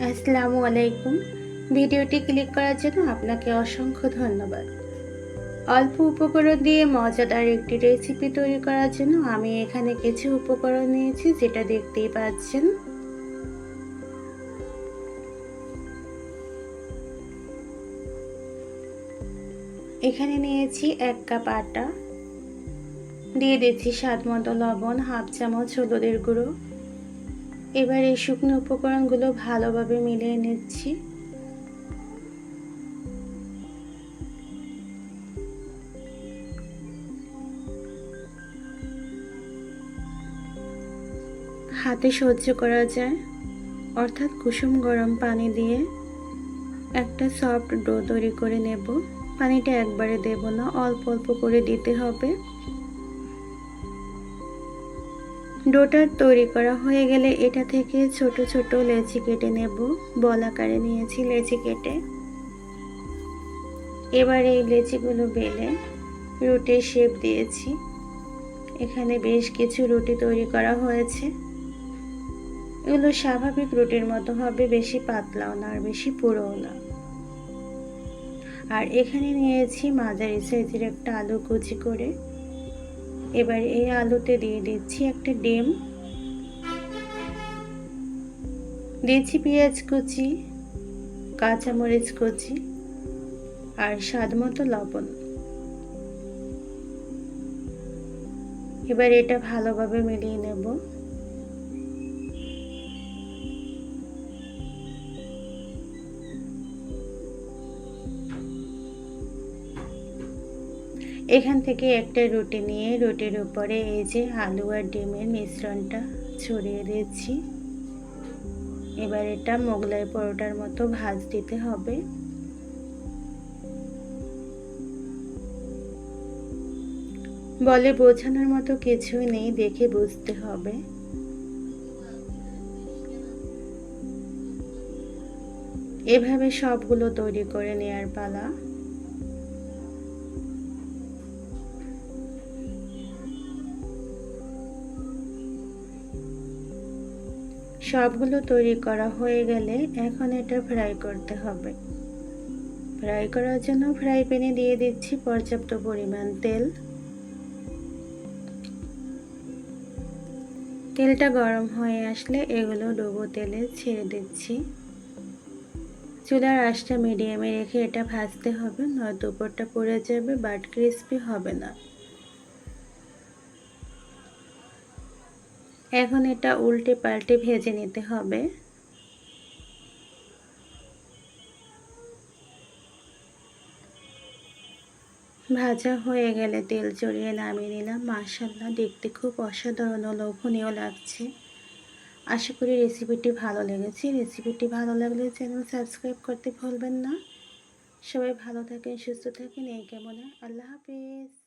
আসসালামু আলাইকুম। ভিডিওটি ক্লিক করার জন্য আপনাকে অসংখ্য ধন্যবাদ। অল্প উপকরণ দিয়ে মজাদার একটি রেসিপি তৈরি করার জন্য আমি এখানে কিছু উপকরণ নিয়েছি, যেটা দেখতেই পাচ্ছেন। এখানে নিয়েছি 1 কাপ আটা, দিয়ে দিচ্ছি স্বাদ মতো লবণ, হাফ চামচ হলুদের গুঁড়ো। এবার এই শুকনো উপকরণগুলো ভালোভাবে মিলিয়ে নিচ্ছি। হাতে সহ্য করা যায়, অর্থাৎ কুসুম গরম পানি দিয়ে একটা সফট ডো তৈরি করে নেব। পানিটা একবারে দেব না, অল্প অল্প করে দিতে হবে। ডোটা তৈরি করা হয়ে গেলে এটা থেকে ছোট ছোট লেচি কেটে নেব। বল আকারে নিয়েছি লেচি কেটে। এবার এই লেচিগুলো বেলে রুটির শেপ দিয়েছি। এখানে বেশ কিছু রুটি তৈরি করা হয়েছে। এগুলো স্বাভাবিক রুটির মতো হবে, বেশি পাতলাও না আর বেশি পুরোও না। আর এখানে নিয়েছি মাঝারি সাইজের একটা আলু কুচি করে। এবার এই আলুতে দিয়ে দিচ্ছি একটা ডিম, দিয়েছি পেঁয়াজ কুচি, কাঁচামরিচ কুচি আর স্বাদ মতো লবণ। এবার এটা ভালোভাবে মিলিয়ে নেব। এখান থেকে একটা রুটি নিয়ে রুটির উপরে এই যে আলু আর ডিমের মিশ্রণটা ছড়িয়ে দিচ্ছি। এবার এটা মোগলাই পরোটার মতো ভাজ দিতে হবে। বলে বোঝানোর মতো কিছুই নেই, দেখে বুঝতে হবে। এভাবে সবগুলো তৈরি করে নেয়ার পালা। সবগুলো তৈরি করা হয়ে গেলে এখন এটা ফ্রাই করতে হবে। ফ্রাই করার জন্য ফ্রাই প্যানে দিয়ে দিচ্ছি পর্যাপ্ত পরিমাণ তেল। তেলটা গরম হয়ে আসলে এগুলো ডুবো তেলে ছেড়ে দিচ্ছি। চুলার আঁচটা মিডিয়ামে রেখে এটা ভাজতে হবে, নয়তো উপরটা পুড়ে যাবে বাট ক্রিস্পি হবে না। এখন এটা উল্টে পাল্টে ভেজে নিতে হবে। ভাজা হয়ে গেলে তেল চড়িয়ে নামিয়ে নিলাম। মাশাআল্লাহ, দেখতে খুব অসাধারণ ও লোভনীয় লাগছে। আশা করি রেসিপিটি ভালো লেগেছে। রেসিপিটি ভালো লাগলে চ্যানেল সাবস্ক্রাইব করতে ভুলবেন না। সবাই ভালো থাকেন, সুস্থ থাকেন এই কামনায়। আল্লাহ হাফেজ।